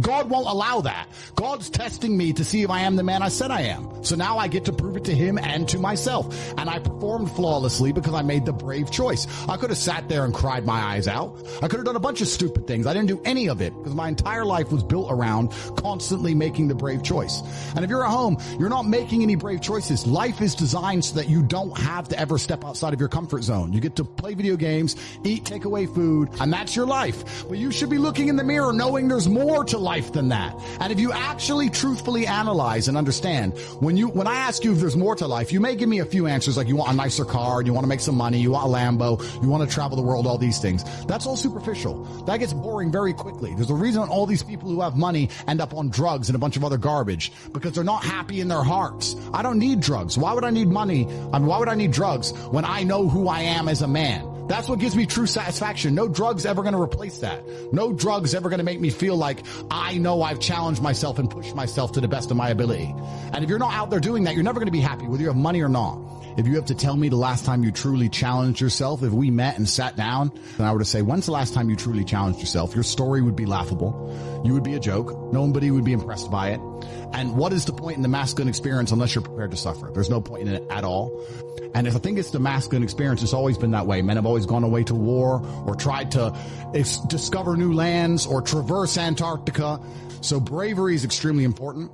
Speaker 1: God won't allow that. God's testing me to see if I am the man I said I am. So now I get to prove it to him and to myself. And I performed flawlessly because I made the brave choice. I could have sat there and cried my eyes out. I could have done a bunch of stupid things. I didn't do any of it because my entire life was built around constantly making the brave choice. And if you're at home, you're not making any brave choices. Life is designed so that you don't have to ever step outside of your comfort zone. You get to play video games, eat takeaway food, and that's your life. But you should be looking in the mirror knowing there's more to life than that. And if you actually truthfully analyze and understand, when I ask you if there's more to life, you may give me a few answers like you want a nicer car, you want to make some money, you want a Lambo, you want to travel the world, all these things. That's all superficial. That gets boring very quickly. There's a reason all these people who have money end up on drugs and a bunch of other garbage because they're not happy in their hearts. I don't need drugs. Why would I need money? Why would I need drugs when I know who I am as a man? That's what gives me true satisfaction. No drug's ever going to replace that. No drug's ever going to make me feel like I know I've challenged myself and pushed myself to the best of my ability. And if you're not out there doing that, you're never going to be happy whether you have money or not. If you have to tell me the last time you truly challenged yourself, if we met and sat down and I were to say, when's the last time you truly challenged yourself? Your story would be laughable. You would be a joke. Nobody would be impressed by it. And what is the point in the masculine experience unless you're prepared to suffer? There's no point in it at all. And if I think it's the masculine experience, it's always been that way. Men have always gone away to war or tried to discover new lands or traverse Antarctica. So bravery is extremely important.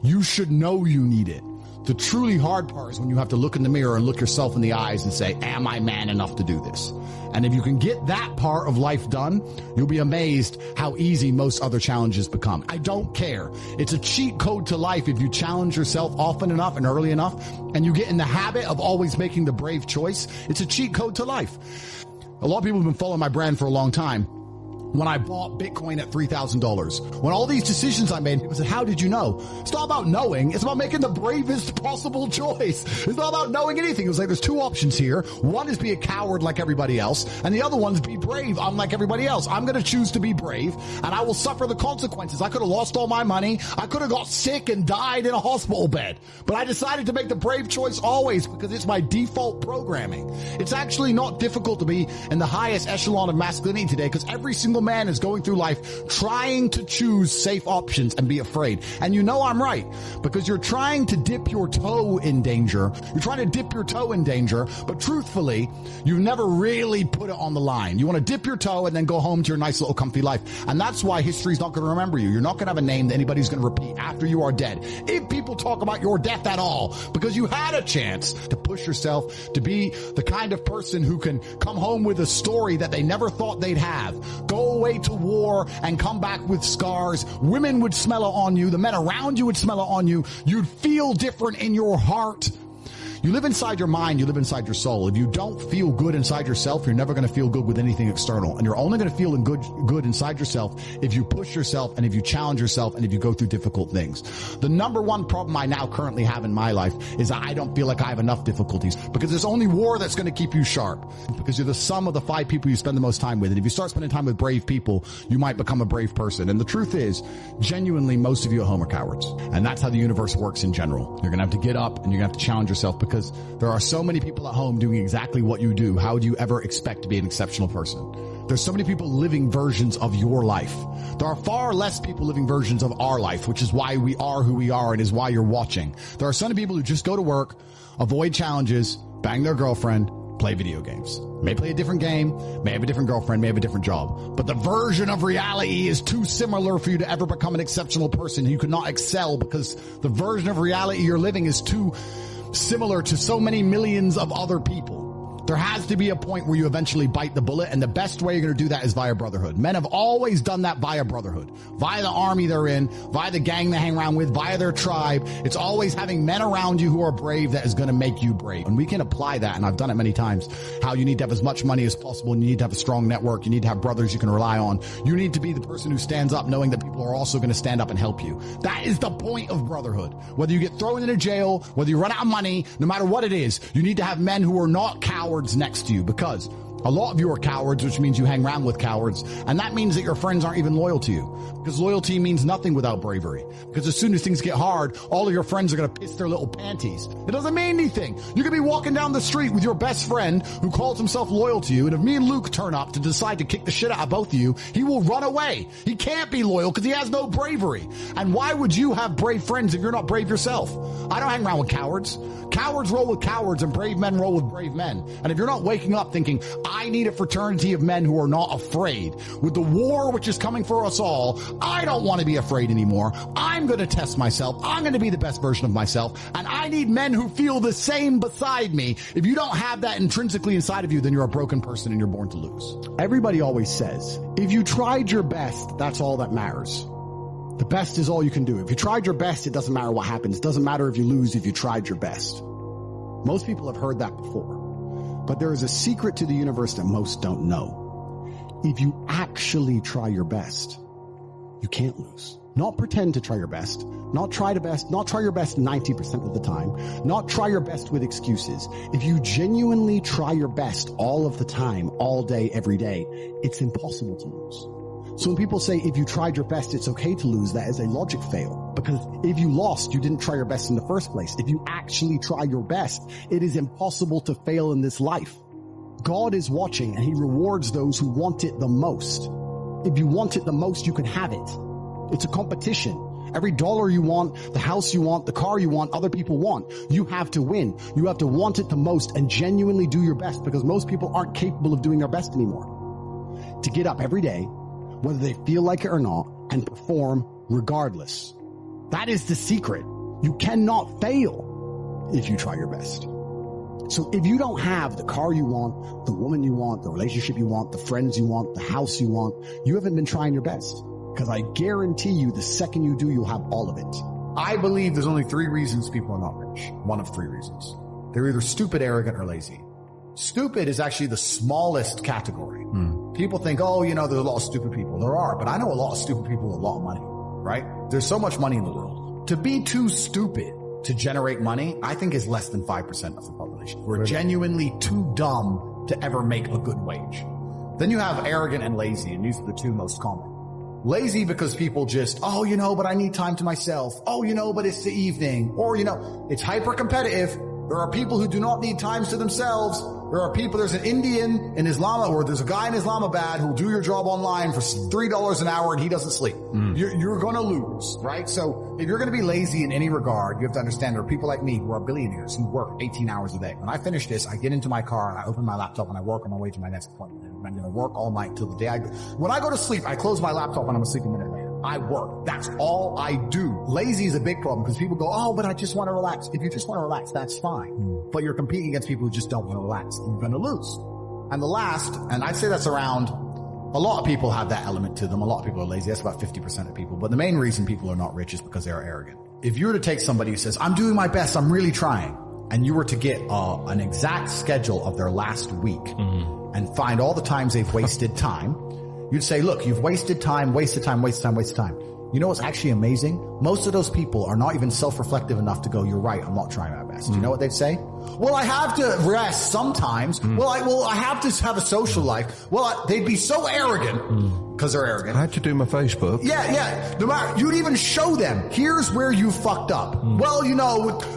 Speaker 1: You should know you need it. The truly hard part is when you have to look in the mirror and look yourself in the eyes and say, am I man enough to do this? And if you can get that part of life done, you'll be amazed how easy most other challenges become. I don't care. It's a cheat code to life if you challenge yourself often enough and early enough, and you get in the habit of always making the brave choice. It's a cheat code to life. A lot of people have been following my brand for a long time. When I bought Bitcoin at $3,000, when all these decisions I made, people said, how did you know? It's not about knowing. It's about making the bravest possible choice. It's not about knowing anything. It was like, there's two options here. One is be a coward like everybody else, and the other one is be brave unlike everybody else. I'm going to choose to be brave, and I will suffer the consequences. I could have lost all my money. I could have got sick and died in a hospital bed, but I decided to make the brave choice always because it's my default programming. It's actually not difficult to be in the highest echelon of masculinity today because every single man is going through life trying to choose safe options and be afraid. And you know I'm right because you're trying to dip your toe in danger. You're trying to dip your toe in danger, but truthfully, you've never really put it on the line. You want to dip your toe and then go home to your nice little comfy life. And that's why history's not going to remember you. You're not going to have a name that anybody's going to repeat after you are dead. If people talk about your death at all, because you had a chance to push yourself to be the kind of person who can come home with a story that they never thought they'd have. Go away to war and come back with scars. Women would smell it on you. The men around you would smell it on you. You'd feel different in your heart. You live inside your mind, you live inside your soul. If you don't feel good inside yourself, you're never going to feel good with anything external. And you're only going to feel good inside yourself if you push yourself and if you challenge yourself and if you go through difficult things. The number one problem I now currently have in my life is that I don't feel like I have enough difficulties because there's only war that's going to keep you sharp because you're the sum of the 5 people you spend the most time with. And if you start spending time with brave people, you might become a brave person. And the truth is, genuinely, most of you at home are cowards. And that's how the universe works in general. You're going to have to get up and you're going to have to challenge yourself because there are so many people at home doing exactly what you do. How do you ever expect to be an exceptional person? There's so many people living versions of your life. There are far less people living versions of our life, which is why we are who we are and is why you're watching. There are so many people who just go to work, avoid challenges, bang their girlfriend, play video games. May play a different game, may have a different girlfriend, may have a different job. But the version of reality is too similar for you to ever become an exceptional person. You cannot excel because the version of reality you're living is too similar to so many millions of other people. There has to be a point where you eventually bite the bullet, and the best way you're going to do that is via brotherhood. Men have always done that via brotherhood, via the army they're in, via the gang they hang around with, via their tribe. It's always having men around you who are brave that is going to make you brave. And we can apply that, and I've done it many times, how you need to have as much money as possible, and you need to have a strong network, you need to have brothers you can rely on. You need to be the person who stands up knowing that people are also going to stand up and help you. That is the point of brotherhood. Whether you get thrown into jail, whether you run out of money, no matter what it is, you need to have men who are not cowards next to you, because a lot of you are cowards, which means you hang around with cowards, and that means that your friends aren't even loyal to you, because loyalty means nothing without bravery. Because as soon as things get hard, all of your friends are going to piss their little panties. It doesn't mean anything. You could be walking down the street with your best friend who calls himself loyal to you, and if me and Luke turn up to decide to kick the shit out of both of you, he will run away. He can't be loyal because he has no bravery. And why would you have brave friends if you're not brave yourself? I don't hang around with cowards. Cowards roll with cowards and brave men roll with brave men. And if you're not waking up thinking, I need a fraternity of men who are not afraid, with the war which is coming for us all, I don't want to be afraid anymore. I'm going to test myself. I'm going to be the best version of myself. And I need men who feel the same beside me. If you don't have that intrinsically inside of you, then you're a broken person and you're born to lose. Everybody always says, if you tried your best, that's all that matters. The best is all you can do. If you tried your best, it doesn't matter what happens. It doesn't matter if you lose if you tried your best. Most people have heard that before. But there is a secret to the universe that most don't know. If you actually try your best, you can't lose. Not pretend to try your best. Not try your best 90% of the time. Not try your best with excuses. If you genuinely try your best all of the time, all day, every day, it's impossible to lose.
Speaker 3: So when people say, if you tried your best, it's okay to lose, that is a logic fail. Because if you lost, you didn't try your best in the first place. If you actually try your best, it is impossible to fail in this life. God is watching and he rewards those who want it the most. If you want it the most, you can have it. It's a competition. Every dollar you want, the house you want, the car you want, other people want. You have to win. You have to want it the most and genuinely do your best, because most people aren't capable of doing their best anymore. To get up every day, whether they feel like it or not, and perform regardless. That is the secret. You cannot fail if you try your best. So if you don't have the car you want, the woman you want, the relationship you want, the friends you want, the house you want, you haven't been trying your best. Because I guarantee you, the second you do, you'll have all of it.
Speaker 1: I believe there's only 3 reasons people are not rich. One of 3 reasons. They're either stupid, arrogant, or lazy. Stupid is actually the smallest category. People think, oh, there's a lot of stupid people. There are, but I know a lot of stupid people with a lot of money, right? There's so much money in the world. To be too stupid to generate money, I think is less than 5% of the population. We're genuinely too dumb to ever make a good wage. Then you have arrogant and lazy, and these are the 2 most common. Lazy because people just, but I need time to myself. But it's the evening. Or, it's hyper competitive. There are people who do not need times to themselves. There's an Indian in Islam, or there's a guy in Islamabad who'll do your job online for $3 an hour and he doesn't sleep. You're gonna lose, right? So if you're gonna be lazy in any regard, you have to understand there are people like me who are billionaires who work 18 hours a day. When I finish this, I get into my car and I open my laptop and I work on my way to my next appointment. I'm gonna work all night till the day when I go to sleep, I close my laptop and I'm asleep a minute later. I work. That's all I do. Lazy is a big problem because people go, but I just want to relax. If you just want to relax, that's fine. But you're competing against people who just don't want to relax. You're going to lose. And the last, and I'd say that's around, a lot of people have that element to them. A lot of people are lazy. That's about 50% of people. But the main reason people are not rich is because they are arrogant. If you were to take somebody who says, I'm doing my best, I'm really trying, and you were to get an exact schedule of their last week and find all the times they've wasted time, you'd say, look, you've wasted time, wasted time, wasted time, wasted time. You know what's actually amazing? Most of those people are not even self-reflective enough to go, you're right, I'm not trying my best. You know what they'd say? Well, I have to rest sometimes. Well, I have to have a social life. Well, they'd be so arrogant because they're arrogant.
Speaker 4: I had to do my Facebook.
Speaker 1: Yeah. No matter, you'd even show them, here's where you fucked up. Well,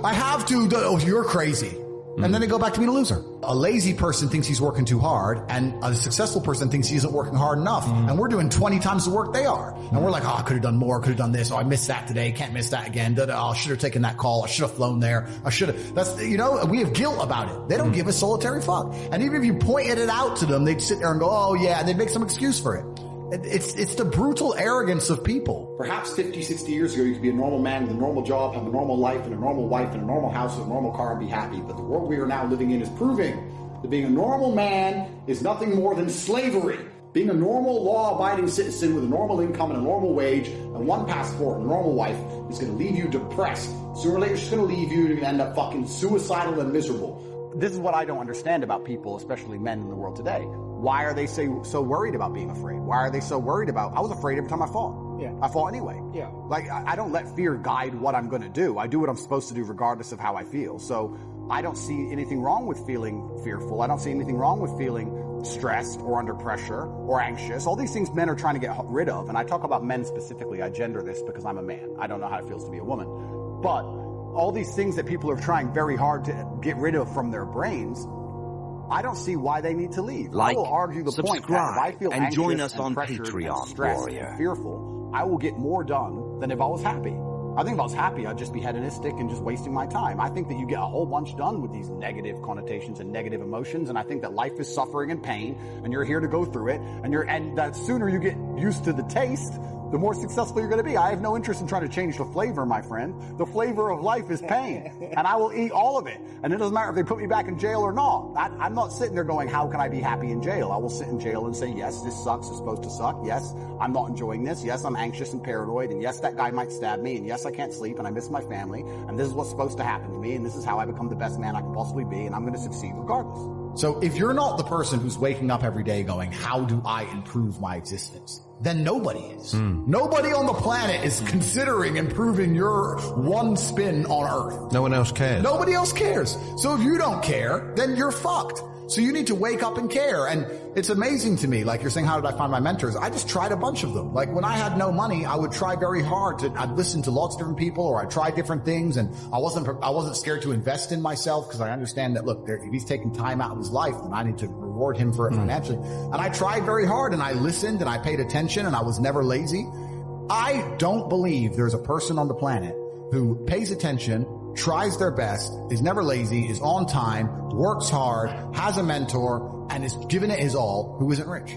Speaker 1: I have to, you're crazy. And then they go back to being a loser. A lazy person thinks he's working too hard, and a successful person thinks he isn't working hard enough. And we're doing 20 times the work they are. And we're like, I could have done more, could have done this. I missed that today, can't miss that again. I should have taken that call. I should have flown there. We have guilt about it. They don't give a solitary fuck. And even if you pointed it out to them, they'd sit there and go, and they'd make some excuse for it. It's the brutal arrogance of people. Perhaps 50, 60 years ago, you could be a normal man with a normal job, have a normal life and a normal wife and a normal house and a normal car and be happy. But the world we are now living in is proving that being a normal man is nothing more than slavery. Being a normal, law-abiding citizen with a normal income and a normal wage and one passport and a normal wife is going to leave you depressed. Sooner or later, it's going to leave you and you're going to end up fucking suicidal and miserable. This is what I don't understand about people, especially men in the world today. Why are they so worried about being afraid? Why are they so worried about, I was afraid every time I fought.
Speaker 5: Yeah.
Speaker 1: I fought anyway.
Speaker 5: Yeah.
Speaker 1: Like, I don't let fear guide what I'm going to do. I do what I'm supposed to do regardless of how I feel. So I don't see anything wrong with feeling fearful. I don't see anything wrong with feeling stressed or under pressure or anxious. All these things men are trying to get rid of. And I talk about men specifically. I gender this because I'm a man. I don't know how it feels to be a woman. But all these things that people are trying very hard to get rid of from their brains, I don't see why they need to leave. I will argue the point that if I feel
Speaker 6: and
Speaker 1: anxious
Speaker 6: join us
Speaker 1: and
Speaker 6: on
Speaker 1: pressured
Speaker 6: Patreon,
Speaker 1: and stressed
Speaker 6: Warrior.
Speaker 1: and fearful, I will get more done than if I was happy. I think if I was happy, I'd just be hedonistic and just wasting my time. I think that you get a whole bunch done with these negative connotations and negative emotions, and I think that life is suffering and pain, and you're here to go through it, and the sooner you get used to the taste, the more successful you're going to be. I have no interest in trying to change the flavor, my friend. The flavor of life is pain, and I will eat all of it. And it doesn't matter if they put me back in jail or not. I'm not sitting there going, how can I be happy in jail? I will sit in jail and say, yes, this sucks. It's supposed to suck. Yes, I'm not enjoying this. Yes, I'm anxious and paranoid. And yes, that guy might stab me. And yes, I can't sleep and I miss my family. And this is what's supposed to happen to me. And this is how I become the best man I can possibly be. And I'm going to succeed regardless.
Speaker 2: So if you're not the person who's waking up every day going, how do I improve my existence? Then nobody is.
Speaker 1: Nobody on the planet is considering improving your one spin on Earth.
Speaker 4: No one else cares.
Speaker 1: Nobody else cares. So if you don't care, then you're fucked. So you need to wake up and care. And it's amazing to me, like you're saying, how did I find my mentors? I just tried a bunch of them. Like when I had no money, I would try very hard I'd listen to lots of different people, or I'd try different things. And I wasn't scared to invest in myself, because I understand that, look, if he's taking time out of his life, then I need to reward him for it financially. And I tried very hard, and I listened, and I paid attention, and I was never lazy. I don't believe there's a person on the planet who pays attention, tries their best, is never lazy, is on time, works hard, has a mentor, and is giving it his all, who isn't rich.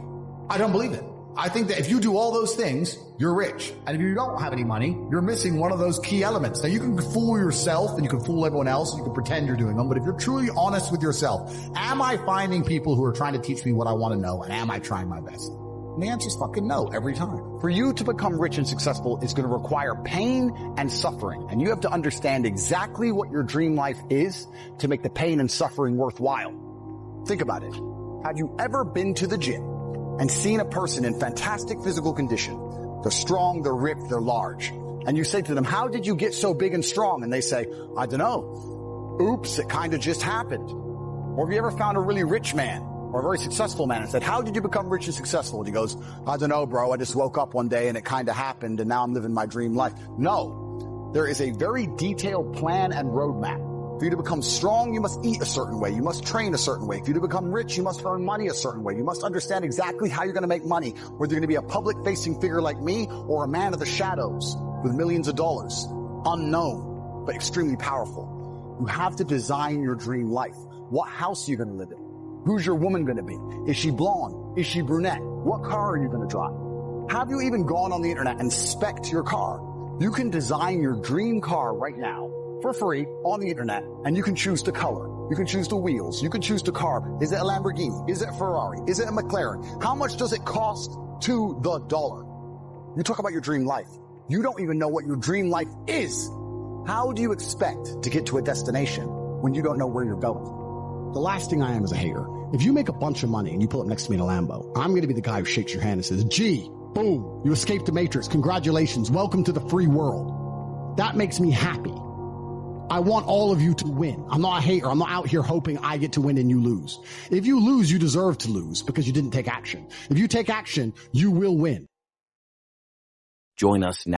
Speaker 1: I don't believe it. I think that if you do all those things, you're rich. And if you don't have any money, you're missing one of those key elements. Now, you can fool yourself and you can fool everyone else, and you can pretend you're doing them, but if you're truly honest with yourself, am I finding people who are trying to teach me what I want to know, and am I trying my best? And the answer is fucking no, every time.
Speaker 3: For you to become rich and successful is going to require pain and suffering. And you have to understand exactly what your dream life is to make the pain and suffering worthwhile. Think about it. Have you ever been to the gym and seen a person in fantastic physical condition? They're strong, they're ripped, they're large. And you say to them, how did you get so big and strong? And they say, I don't know. Oops, it kind of just happened. Or have you ever found a really rich man or a very successful man and said, how did you become rich and successful? And he goes, I don't know, bro. I just woke up one day and it kind of happened, and now I'm living my dream life. No, there is a very detailed plan and roadmap. For you to become strong, you must eat a certain way. You must train a certain way. For you to become rich, you must earn money a certain way. You must understand exactly how you're going to make money, whether you're going to be a public-facing figure like me or a man of the shadows with millions of dollars. Unknown, but extremely powerful. You have to design your dream life. What house are you going to live in? Who's your woman going to be? Is she blonde? Is she brunette? What car are you going to drive? Have you even gone on the internet and spec'd your car? You can design your dream car right now for free on the internet, and you can choose the color. You can choose the wheels. You can choose the car. Is it a Lamborghini? Is it a Ferrari? Is it a McLaren? How much does it cost to the dollar? You talk about your dream life. You don't even know what your dream life is. How do you expect to get to a destination when you don't know where you're going? The last thing I am is a hater. If you make a bunch of money and you pull up next to me in a Lambo, I'm going to be the guy who shakes your hand and says, gee, boom, you escaped the matrix. Congratulations. Welcome to the free world. That makes me happy. I want all of you to win. I'm not a hater. I'm not out here hoping I get to win and you lose. If you lose, you deserve to lose because you didn't take action. If you take action, you will win.
Speaker 4: Join us now.